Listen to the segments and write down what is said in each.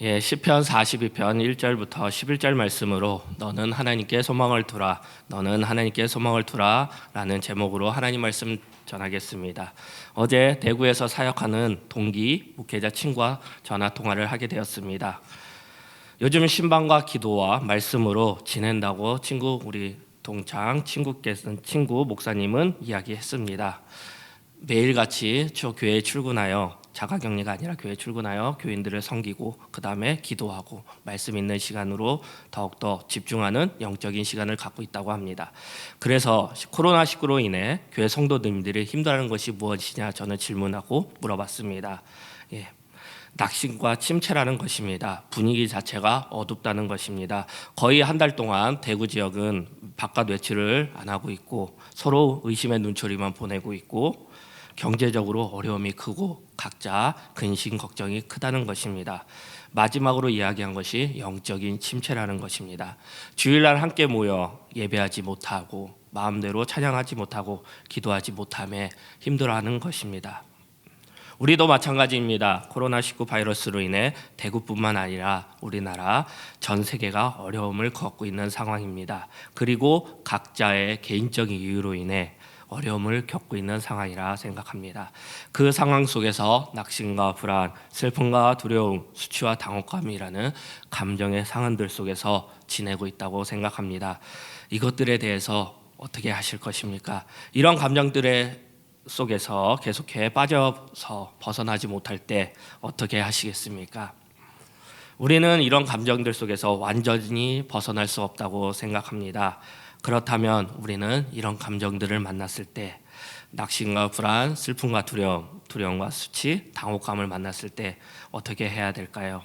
시편 42편 1절부터 11절 말씀으로 너는 하나님께 소망을 두라, 너는 하나님께 소망을 두라 라는 제목으로 하나님 말씀 전하겠습니다. 어제 대구에서 사역하는 동기 목회자 친구와 전화 통화를 하게 되었습니다. 요즘 신방과 기도와 말씀으로 지낸다고 우리 동창 친구 목사님은 이야기했습니다. 매일같이 교회에 출근하여 자가격리가 아니라 교회에 출근하여 교인들을 섬기고 그 다음에 기도하고 말씀 있는 시간으로 더욱더 집중하는 영적인 시간을 갖고 있다고 합니다. 그래서 코로나19로 인해 교회 성도님들이 힘들어하는 것이 무엇이냐 저는 질문하고 물어봤습니다. 낙심과 침체라는 것입니다. 분위기 자체가 어둡다는 것입니다. 거의 한 달 동안 대구 지역은 바깥 외출을 안 하고 있고 서로 의심의 눈초리만 보내고 있고 경제적으로 어려움이 크고 각자 근심 걱정이 크다는 것입니다. 마지막으로 이야기한 것이 영적인 침체라는 것입니다. 주일날 함께 모여 예배하지 못하고 마음대로 찬양하지 못하고 기도하지 못함에 힘들어하는 것입니다. 우리도 마찬가지입니다. 코로나19 바이러스로 인해 대구뿐만 아니라 우리나라 전 세계가 어려움을 겪고 있는 상황입니다. 그리고 각자의 개인적인 이유로 인해 어려움을 겪고 있는 상황이라 생각합니다. 그 상황 속에서 낙심과 불안, 슬픔과 두려움, 수치와 당혹감이라는 감정의 상흔들 속에서 지내고 있다고 생각합니다. 이것들에 대해서 어떻게 하실 것입니까? 이런 감정들의 속에서 계속해 빠져서 벗어나지 못할 때 어떻게 하시겠습니까? 우리는 이런 감정들 속에서 완전히 벗어날 수 없다고 생각합니다. 그렇다면 우리는 이런 감정들을 만났을 때 낙심과 불안, 슬픔과 두려움과 수치, 당혹감을 만났을 때 어떻게 해야 될까요?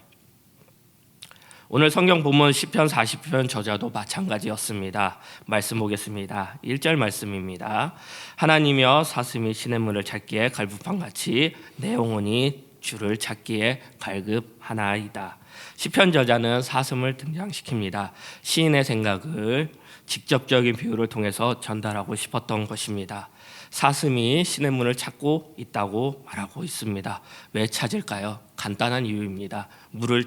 오늘 성경 본문 시편 40편 저자도 마찬가지였습니다. 말씀 보겠습니다. 1절 말씀입니다. 하나님이여 사슴이 시냇물을 찾기에 갈급함같이 내 영혼이 주를 찾기에 갈급하나이다. 시편 저자는 사슴을 등장시킵니다. 시인의 생각을 직접적인 비유를 통해서 전달하고 싶었던 것입니다. 사슴이 시냇물을 찾고 있다고 말하고 있습니다. 왜 찾을까요? 간단한 이유입니다. 물을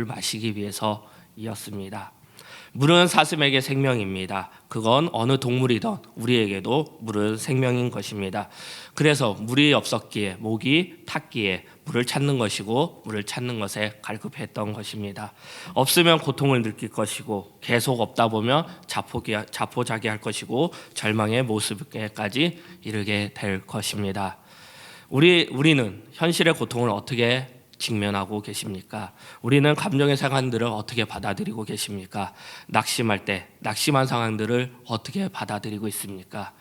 마시기 위해서이었습니다. 물은 사슴에게 생명입니다. 그건 어느 동물이든 우리에게도 물은 생명인 것입니다. 그래서 물이 없었기에 목이 탔기에 물을 찾는 것이고 물을 찾는 것에 갈급했던 것입니다. 없으면 고통을 느낄 것이고 계속 없다 보면 자포자기할 것이고 절망의 모습에까지 이르게 될 것입니다. 우리는 현실의 고통을 어떻게 직면하고 계십니까? 우리는 감정의 상황들을 어떻게 받아들이고 계십니까? 낙심한 상황들을 어떻게 받아들이고 있습니까?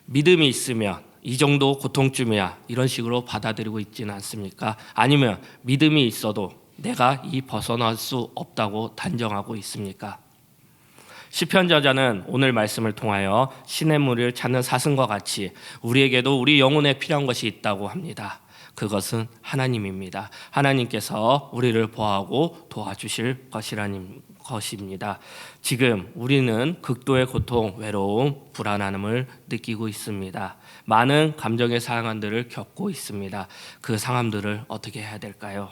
믿음이 있으면 이 정도 고통쯤이야 이런 식으로 받아들이고 있지는 않습니까? 아니면 믿음이 있어도 내가 벗어날 수 없다고 단정하고 있습니까? 시편 저자는 오늘 말씀을 통하여 시냇물을 찾는 사슴과 같이 우리에게도 우리 영혼에 필요한 것이 있다고 합니다. 그것은 하나님입니다. 하나님께서 우리를 보호하고 도와주실 것입니다. 지금 우리는 극도의 고통, 외로움, 불안함을 느끼고 있습니다. 많은 감정의 상황들을 겪고 있습니다. 그 상황들을 어떻게 해야 될까요?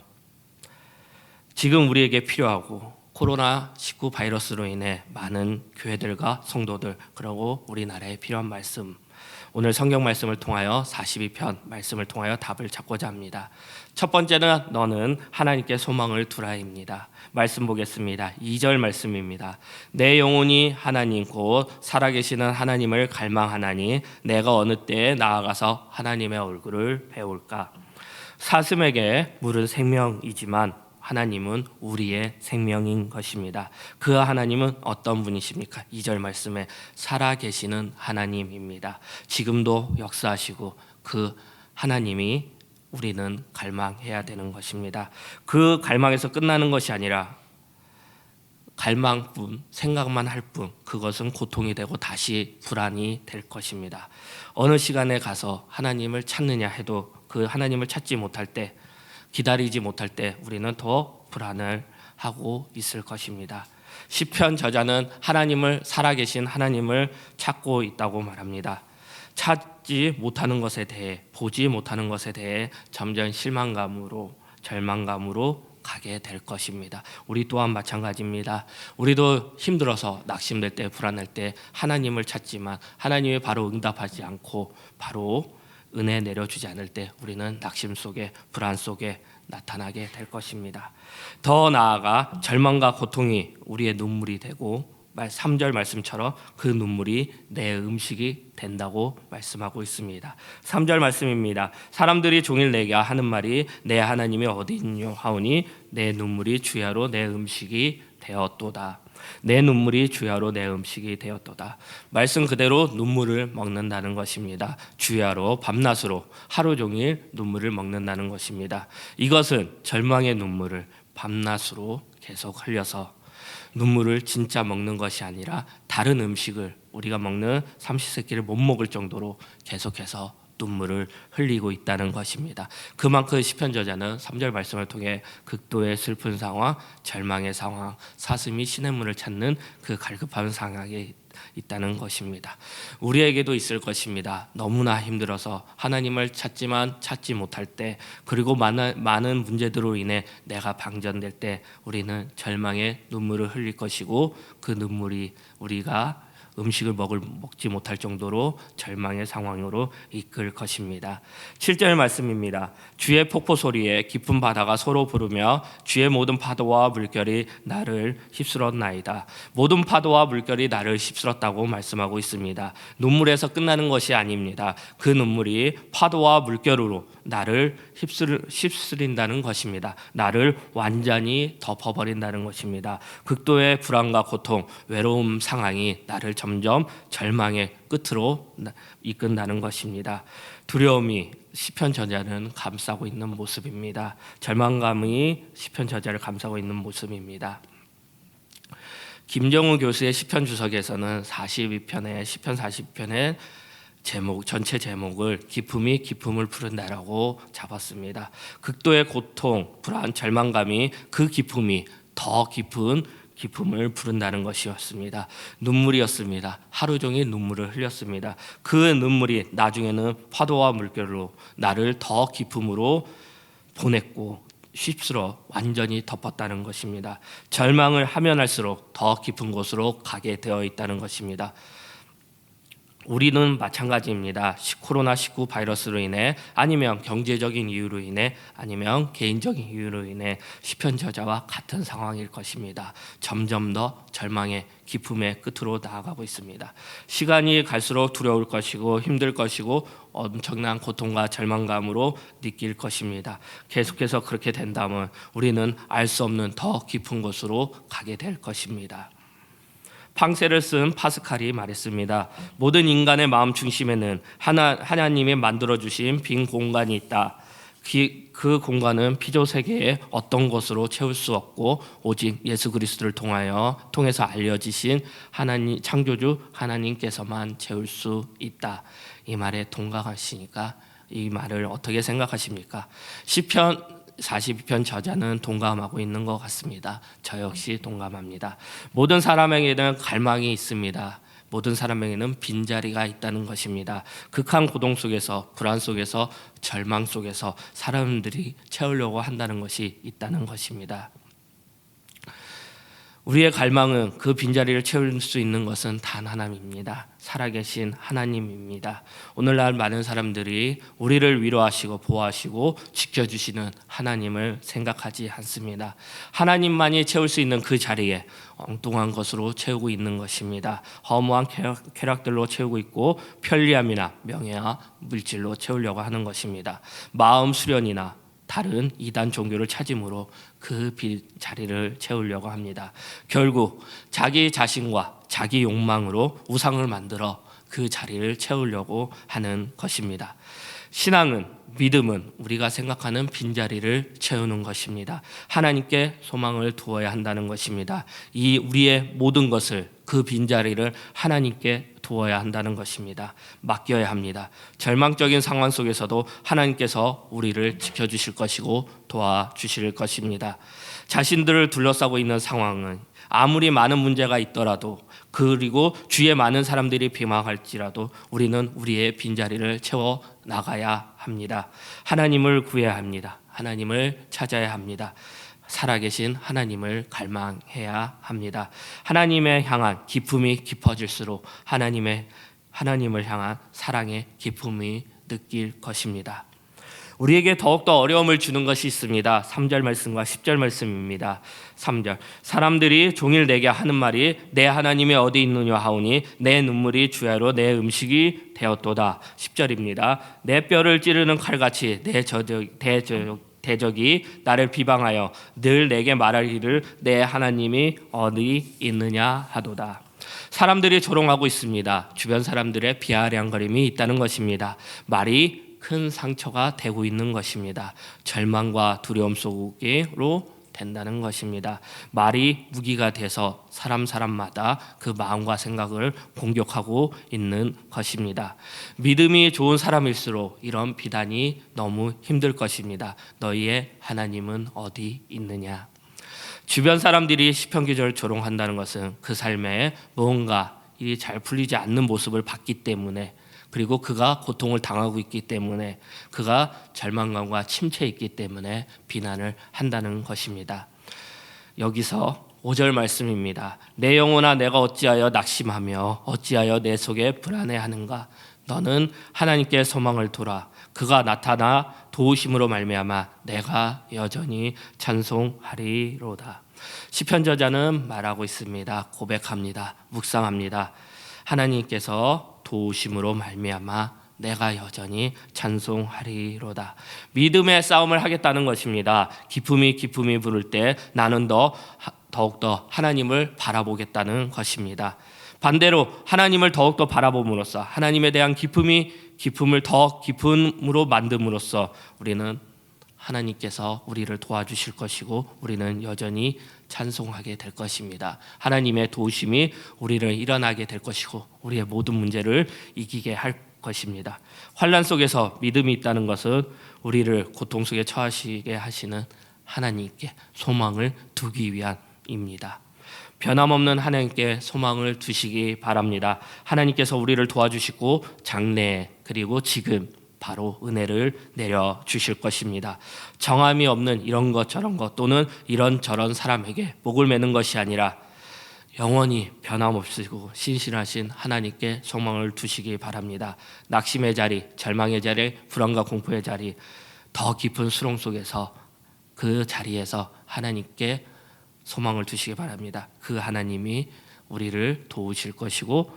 지금 우리에게 필요하고 코로나19 바이러스로 인해 많은 교회들과 성도들 그리고 우리나라에 필요한 말씀, 오늘 성경 말씀을 통하여 42편 말씀을 통하여 답을 찾고자 합니다. 첫 번째는 너는 하나님께 소망을 두라입니다. 말씀 보겠습니다. 2절 말씀입니다. 내 영혼이 하나님 곧 살아계시는 하나님을 갈망하나니 내가 어느 때에 나아가서 하나님의 얼굴을 배울까. 사슴에게 물은 생명이지만 하나님은 우리의 생명인 것입니다. 그 하나님은 어떤 분이십니까? 2절 말씀에 살아계시는 하나님입니다. 지금도 역사하시고 그 하나님이 우리는 갈망해야 되는 것입니다. 그 갈망에서 끝나는 것이 아니라 갈망뿐, 생각만 할 뿐, 그것은 고통이 되고 다시 불안이 될 것입니다. 어느 시간에 가서 하나님을 찾느냐 해도 그 하나님을 찾지 못할 때, 기다리지 못할 때 우리는 더 불안을 하고 있을 것입니다. 시편 저자는 살아계신 하나님을 찾고 있다고 말합니다. 찾지 못하는 것에 대해, 보지 못하는 것에 대해 점점 실망감으로 절망감으로 가게 될 것입니다. 우리 또한 마찬가지입니다. 우리도 힘들어서 낙심될 때, 불안할 때 하나님을 찾지만 하나님이 바로 응답하지 않고 바로 은혜 내려주지 않을 때 우리는 낙심 속에, 불안 속에 나타나게 될 것입니다. 더 나아가 절망과 고통이 우리의 눈물이 되고 3절 말씀처럼 그 눈물이 내 음식이 된다고 말씀하고 있습니다. 3절 말씀입니다. 사람들이 종일 내게 하는 말이 내 하나님이 어디 있뇨 하오니 내 눈물이 주야로 내 음식이 되었도다. 내 눈물이 주야로 내 음식이 되었도다. 말씀 그대로 눈물을 먹는다는 것입니다. 주야로 밤낮으로 하루 종일 눈물을 먹는다는 것입니다. 이것은 절망의 눈물을 밤낮으로 계속 흘려서 눈물을 진짜 먹는 것이 아니라 다른 음식을 우리가 먹는 삼시세끼를 못 먹을 정도로 계속해서 눈물을 흘리고 있다는 것입니다. 그만큼 시편 저자는 3절 말씀을 통해 극도의 슬픈 상황, 절망의 상황, 사슴이 시냇물을 찾는 그 갈급한 상황에 있다는 것입니다. 우리에게도 있을 것입니다. 너무나 힘들어서 하나님을 찾지만 찾지 못할 때, 그리고 많은 문제들로 인해 내가 방전될 때 우리는 절망의 눈물을 흘릴 것이고, 그 눈물이 우리가 음식을 먹지 못할 정도로 절망의 상황으로 이끌 것입니다. 7절 말씀입니다. 주의 폭포 소리에 깊은 바다가 서로 부르며 주의 모든 파도와 물결이 나를 휩쓸었나이다. 모든 파도와 물결이 나를 휩쓸었다고 말씀하고 있습니다. 눈물에서 끝나는 것이 아닙니다. 그 눈물이 파도와 물결으로 나를 휩쓸린다는 것입니다. 나를 완전히 덮어버린다는 것입니다. 극도의 불안과 고통, 외로움 상황이 나를 점점 절망의 끝으로 이끈다는 것입니다. 두려움이 시편 저자는 감싸고 있는 모습입니다. 절망감이 시편 저자를 감싸고 있는 모습입니다. 김정우 교수의 시편 주석에서는 42편의 시편 42편의 전체 제목을 기쁨이 기쁨을 부른다라고 잡았습니다. 극도의 고통, 불안, 절망감이 그 기쁨이 더 깊은 기쁨을 부른다는 것이었습니다. 눈물이었습니다. 하루 종일 눈물을 흘렸습니다. 그 눈물이 나중에는 파도와 물결로 나를 더 기쁨으로 보냈고 휩쓸어 완전히 덮었다는 것입니다. 절망을 하면 할수록 더 깊은 곳으로 가게 되어 있다는 것입니다. 우리는 마찬가지입니다. 코로나19 바이러스로 인해, 아니면 경제적인 이유로 인해, 아니면 개인적인 이유로 인해 시편 저자와 같은 상황일 것입니다. 점점 더 절망의 기쁨의 끝으로 나아가고 있습니다. 시간이 갈수록 두려울 것이고 힘들 것이고 엄청난 고통과 절망감으로 느낄 것입니다. 계속해서 그렇게 된다면 우리는 알 수 없는 더 깊은 곳으로 가게 될 것입니다. 팡세를 쓴 파스칼이 말했습니다. 모든 인간의 마음 중심에는 하나님이 만들어주신 빈 공간이 있다. 그 공간은 피조 세계의 어떤 것으로 채울 수 없고 오직 예수 그리스도를 통해서 알려지신 하나님, 창조주 하나님께서만 채울 수 있다. 이 말에 동감하시니까 이 말을 어떻게 생각하십니까? 시편 42편 저자는 동감하고 있는 것 같습니다. 저 역시 동감합니다. 모든 사람에게는 갈망이 있습니다. 모든 사람에게는 빈자리가 있다는 것입니다. 극한 고통 속에서, 불안 속에서, 절망 속에서 사람들이 채우려고 한다는 것이 있다는 것입니다. 우리의 갈망은, 그 빈자리를 채울 수 있는 것은 단 하나입니다. 살아계신 하나님입니다. 오늘날 많은 사람들이 우리를 위로하시고 보호하시고 지켜주시는 하나님을 생각하지 않습니다. 하나님만이 채울 수 있는 그 자리에 엉뚱한 것으로 채우고 있는 것입니다. 허무한 쾌락들로 채우고 있고 편리함이나 명예와 물질로 채우려고 하는 것입니다. 마음 수련이나 다른 이단 종교를 찾음으로 그 자리를 채우려고 합니다. 결국 자기 자신과 자기 욕망으로 우상을 만들어 그 자리를 채우려고 하는 것입니다. 신앙은, 믿음은 우리가 생각하는 빈자리를 채우는 것입니다. 하나님께 소망을 두어야 한다는 것입니다. 이 우리의 모든 것을, 그 빈자리를 하나님께 두어야 한다는 것입니다. 맡겨야 합니다. 절망적인 상황 속에서도 하나님께서 우리를 지켜주실 것이고 도와주실 것입니다. 자신들을 둘러싸고 있는 상황은 아무리 많은 문제가 있더라도, 그리고 주위에 많은 사람들이 비방할지라도 우리는 우리의 빈자리를 채워 나가야 합니다. 하나님을 구해야 합니다. 하나님을 찾아야 합니다. 살아계신 하나님을 갈망해야 합니다. 하나님을 향한 기쁨이 깊어질수록 하나님을 향한 사랑의 기쁨이 느낄 것입니다. 우리에게 더욱더 어려움을 주는 것이 있습니다. 3절 말씀과 10절 말씀입니다. 3절 사람들이 종일 내게 하는 말이 내 하나님이 어디 있느냐 하오니 내 눈물이 주야로 내 음식이 되었도다. 10절입니다. 내 뼈를 찌르는 칼같이 내 대적이 나를 비방하여 늘 내게 말하기를 내 하나님이 어디 있느냐 하도다. 사람들이 조롱하고 있습니다. 주변 사람들의 비아냥거림이 있다는 것입니다. 말이 큰 상처가 되고 있는 것입니다. 절망과 두려움 속으로 된다는 것입니다. 말이 무기가 돼서 사람마다 그 마음과 생각을 공격하고 있는 것입니다. 믿음이 좋은 사람일수록 이런 비단이 너무 힘들 것입니다. 너희의 하나님은 어디 있느냐? 주변 사람들이 시편기절을 조롱한다는 것은 그 삶에 뭔가 일이 잘 풀리지 않는 모습을 봤기 때문에, 그리고 그가 고통을 당하고 있기 때문에, 그가 절망감과 침체에 있기 때문에 비난을 한다는 것입니다. 여기서 5절 말씀입니다. 내 영혼아 내가 어찌하여 낙심하며 어찌하여 내 속에 불안해하는가? 너는 하나님께 소망을 두라. 그가 나타나 도우심으로 말미암아 내가 여전히 찬송하리로다. 시편 저자는 말하고 있습니다. 고백합니다. 묵상합니다. 하나님께서 도우심으로 말미암아 내가 여전히 찬송하리로다. 믿음의 싸움을 하겠다는 것입니다. 기쁨이 부를 때 나는 더욱더 하나님을 바라보겠다는 것입니다. 반대로 하나님을 더욱더 바라봄으로써 하나님에 대한 기쁨을 더 기쁨으로 만듦으로써 우리는 하나님께서 우리를 도와주실 것이고 우리는 여전히 찬송하게 될 것입니다. 하나님의 도우심이 우리를 일어나게 될 것이고 우리의 모든 문제를 이기게 할 것입니다. 환난 속에서 믿음이 있다는 것은 우리를 고통 속에 처하시게 하시는 하나님께 소망을 두기 위함입니다. 변함없는 하나님께 소망을 두시기 바랍니다. 하나님께서 우리를 도와주시고 장래 그리고 지금 바로 은혜를 내려주실 것입니다. 정함이 없는 이런 것 저런 것 또는 이런저런 사람에게 목을 매는 것이 아니라 영원히 변함없으시고 신실하신 하나님께 소망을 두시기 바랍니다. 낙심의 자리, 절망의 자리, 불안과 공포의 자리, 더 깊은 수렁 속에서 그 자리에서 하나님께 소망을 두시기 바랍니다. 그 하나님이 우리를 도우실 것이고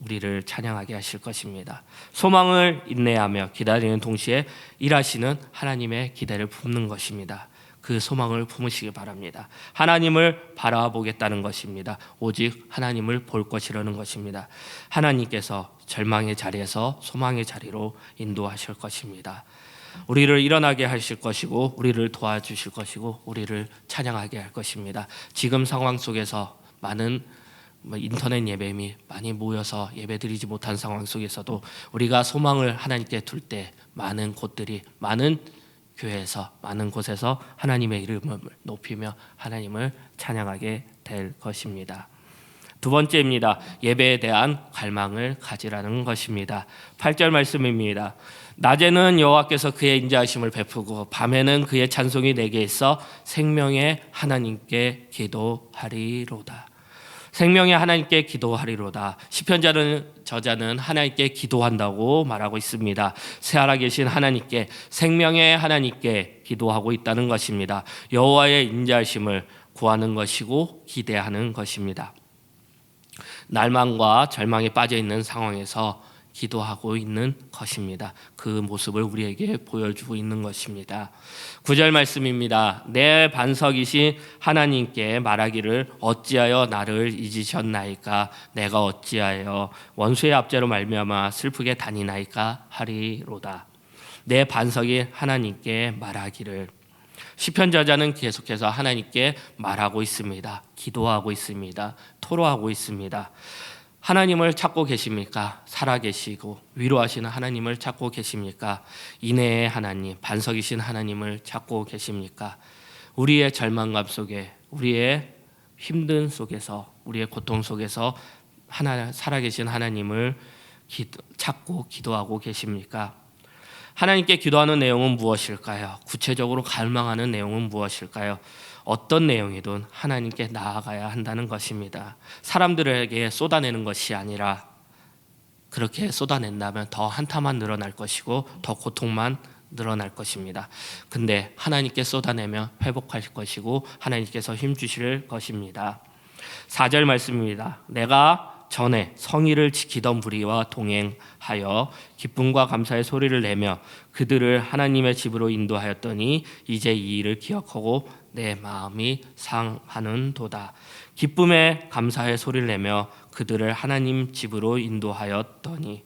우리를 찬양하게 하실 것입니다. 소망을 인내하며 기다리는 동시에 일하시는 하나님의 기대를 품는 것입니다. 그 소망을 품으시기 바랍니다. 하나님을 바라보겠다는 것입니다. 오직 하나님을 볼 것이라는 것입니다. 하나님께서 절망의 자리에서 소망의 자리로 인도하실 것입니다. 우리를 일어나게 하실 것이고 우리를 도와주실 것이고 우리를 찬양하게 할 것입니다. 지금 상황 속에서 많은 인터넷 예배 및 많이 모여서 예배드리지 못한 상황 속에서도 우리가 소망을 하나님께 둘 때 많은 곳들이 많은 교회에서 많은 곳에서 하나님의 이름을 높이며 하나님을 찬양하게 될 것입니다. 두 번째입니다. 예배에 대한 갈망을 가지라는 것입니다. 8절 말씀입니다. 낮에는 여호와께서 그의 인자하심을 베푸고 밤에는 그의 찬송이 내게 있어 생명의 하나님께 기도하리로다. 생명의 하나님께 기도하리로다. 시편 저자는 하나님께 기도한다고 말하고 있습니다. 살아계신 하나님께, 생명의 하나님께 기도하고 있다는 것입니다. 여호와의 인자하심을 구하는 것이고 기대하는 것입니다. 날망과 절망에 빠져 있는 상황에서 기도하고 있는 것입니다. 그 모습을 우리에게 보여주고 있는 것입니다. 9절 말씀입니다. 내 반석이신 하나님께 말하기를 어찌하여 나를 잊으셨나이까? 내가 어찌하여 원수의 압제로 말미암아 슬프게 다니나이까 하리로다. 내 반석인 하나님께 말하기를. 시편 저자는 계속해서 하나님께 말하고 있습니다. 기도하고 있습니다. 토로하고 있습니다. 하나님을 찾고 계십니까? 살아계시고 위로하시는 하나님을 찾고 계십니까? 인애의 하나님, 반석이신 하나님을 찾고 계십니까? 우리의 절망감 속에, 우리의 힘든 속에서, 우리의 고통 속에서 살아계신 하나님을 찾고 기도하고 계십니까? 하나님께 기도하는 내용은 무엇일까요? 구체적으로 갈망하는 내용은 무엇일까요? 어떤 내용이든 하나님께 나아가야 한다는 것입니다. 사람들에게 쏟아내는 것이 아니라 그렇게 쏟아낸다면 더 한타만 늘어날 것이고 더 고통만 늘어날 것입니다. 근데 하나님께 쏟아내면 회복할 것이고 하나님께서 힘 주실 것입니다. 4절 말씀입니다. 내가 전에 성의를 지키던 무리와 동행하여 기쁨과 감사의 소리를 내며 그들을 하나님의 집으로 인도하였더니 이제 이 일을 기억하고 내 마음이 상하는도다. 기쁨에 감사의 소리를 내며 그들을 하나님 집으로 인도하였더니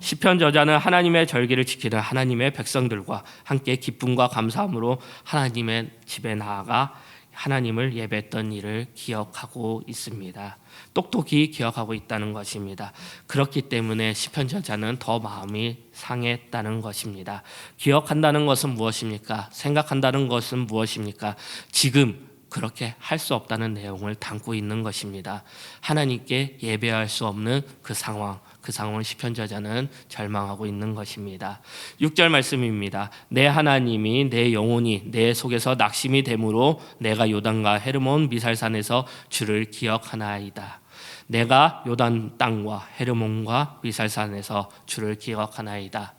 시편 저자는 하나님의 절기를 지키는 하나님의 백성들과 함께 기쁨과 감사함으로 하나님의 집에 나아가 하나님을 예배했던 일을 기억하고 있습니다. 똑똑히 기억하고 있다는 것입니다. 그렇기 때문에 시편 저자는 더 마음이 상했다는 것입니다. 기억한다는 것은 무엇입니까? 생각한다는 것은 무엇입니까? 지금 그렇게 할 수 없다는 내용을 담고 있는 것입니다. 하나님께 예배할 수 없는 그 상황을 시편 저자는 절망하고 있는 것입니다. 6절 말씀입니다. 내 하나님이 내 영혼이 내 속에서 낙심이 되므로 내가 요단과 헤르몬 미살산에서 주를 기억하나이다. 내가 요단 땅과 헤르몬과 미살산에서 주를 기억하나이다.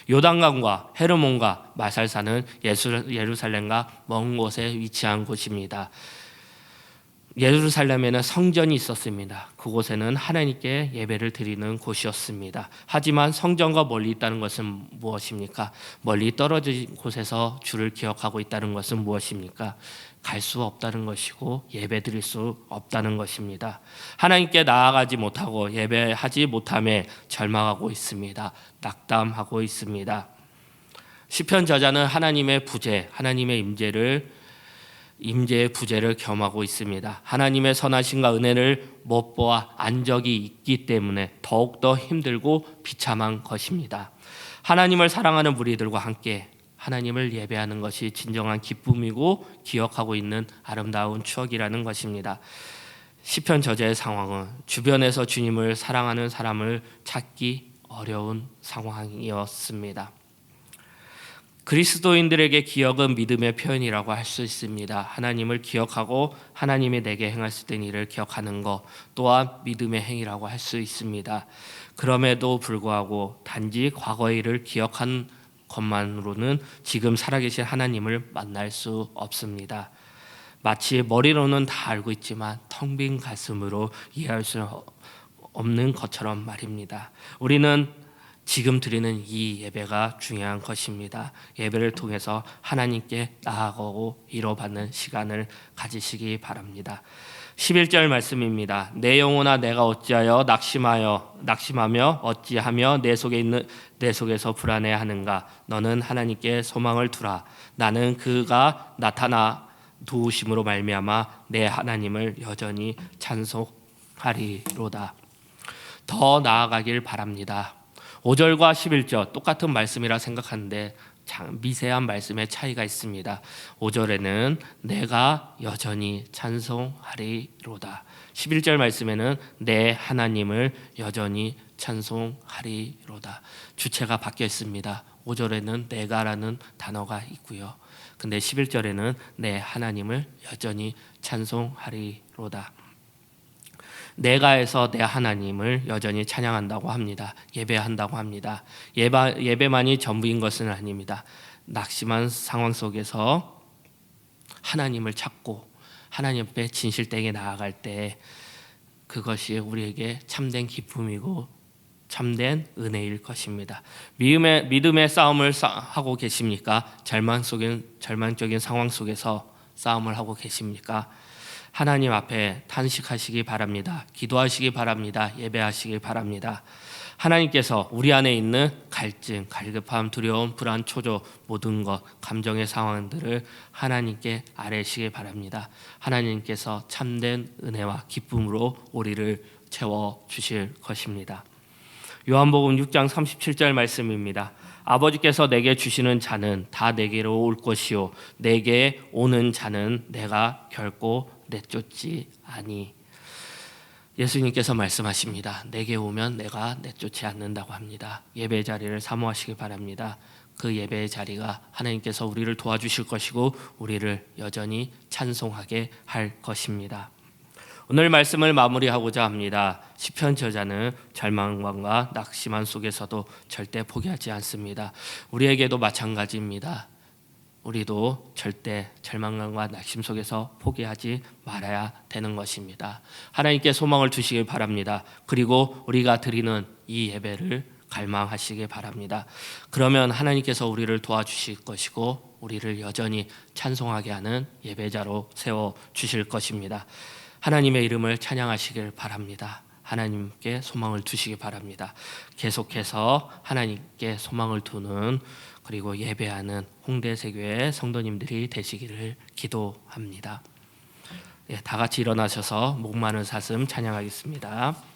요단강과 헤르몬과 마살산은 예루살렘과 먼 곳에 위치한 곳입니다. 예루살렘에는 성전이 있었습니다. 그곳에는 하나님께 예배를 드리는 곳이었습니다. 하지만 성전과 멀리 있다는 것은 무엇입니까? 멀리 떨어진 곳에서 주를 기억하고 있다는 것은 무엇입니까? 갈 수 없다는 것이고 예배 드릴 수 없다는 것입니다. 하나님께 나아가지 못하고 예배하지 못함에 절망하고 있습니다. 낙담하고 있습니다. 시편 저자는 하나님의 부재, 하나님의 임재의 부재를 겸하고 있습니다. 하나님의 선하심과 은혜를 못 보아 안 적이 있기 때문에 더욱더 힘들고 비참한 것입니다. 하나님을 사랑하는 무리들과 함께 하나님을 예배하는 것이 진정한 기쁨이고 기억하고 있는 아름다운 추억이라는 것입니다. 시편 저자의 상황은 주변에서 주님을 사랑하는 사람을 찾기 어려운 상황이었습니다. 그리스도인들에게 기억은 믿음의 표현이라고 할 수 있습니다. 하나님을 기억하고 하나님이 내게 행하실 때 일을 기억하는 것 또한 믿음의 행위라고 할 수 있습니다. 그럼에도 불구하고 단지 과거의 일을 기억한 것만으로는 지금 살아계신 하나님을 만날 수 없습니다. 마치 머리로는 다 알고 있지만 텅 빈 가슴으로 이해할 수 없는 것처럼 말입니다. 우리는 지금 드리는 이 예배가 중요한 것입니다. 예배를 통해서 하나님께 나아가고 위로받는 시간을 가지시기 바랍니다. 11절 말씀입니다. 내 영혼아 내가 어찌하여 낙심하며 어찌하며 내 속에서 불안해하는가. 너는 하나님께 소망을 두라. 나는 그가 나타나 도우심으로 말미암아 내 하나님을 여전히 찬송하리로다. 더 나아가길 바랍니다. 5절과 11절 똑같은 말씀이라 생각하는데 미세한 말씀의 차이가 있습니다. 5절에는 내가 여전히 찬송하리로다. 11절 말씀에는 내 하나님을 여전히 찬송하리로다. 주체가 바뀌어 있습니다. 5절에는 내가라는 단어가 있고요. 근데 11절에는 내 하나님을 여전히 찬송하리로다. 내가에서 내 하나님을 여전히 찬양한다고 합니다. 예배한다고 합니다. 예배만이 전부인 것은 아닙니다. 낙심한 상황 속에서 하나님을 찾고 하나님 앞에 진실되게 나아갈 때 그것이 우리에게 참된 기쁨이고 참된 은혜일 것입니다. 믿음의 싸움을 하고 계십니까? 절망적인 상황 속에서 싸움을 하고 계십니까? 하나님 앞에 탄식하시기 바랍니다. 기도하시기 바랍니다. 예배하시기 바랍니다. 하나님께서 우리 안에 있는 갈증, 갈급함, 두려움, 불안, 초조 모든 것, 감정의 상황들을 하나님께 아뢰시기 바랍니다. 하나님께서 참된 은혜와 기쁨으로 우리를 채워주실 것입니다. 요한복음 6장 37절 말씀입니다. 아버지께서 내게 주시는 자는 다 내게로 올 것이요 내게 오는 자는 내가 결코 내쫓지 아니. 예수님께서 말씀하십니다. 내게 오면 내가 내쫓지 않는다고 합니다. 예배 자리를 사모하시기 바랍니다. 그 예배의 자리가 하나님께서 우리를 도와주실 것이고 우리를 여전히 찬송하게 할 것입니다. 오늘 말씀을 마무리하고자 합니다. 시편 저자는 절망감과 낙심한 속에서도 절대 포기하지 않습니다. 우리에게도 마찬가지입니다. 우리도 절대 절망감과 낙심 속에서 포기하지 말아야 되는 것입니다. 하나님께 소망을 두시길 바랍니다. 그리고 우리가 드리는 이 예배를 갈망하시길 바랍니다. 그러면 하나님께서 우리를 도와주실 것이고 우리를 여전히 찬송하게 하는 예배자로 세워주실 것입니다. 하나님의 이름을 찬양하시길 바랍니다. 하나님께 소망을 두시기 바랍니다. 계속해서 하나님께 소망을 두는 그리고 예배하는 홍대세교회 성도님들이 되시기를 기도합니다. 다 같이 일어나셔서 목 마른 사슴 찬양하겠습니다.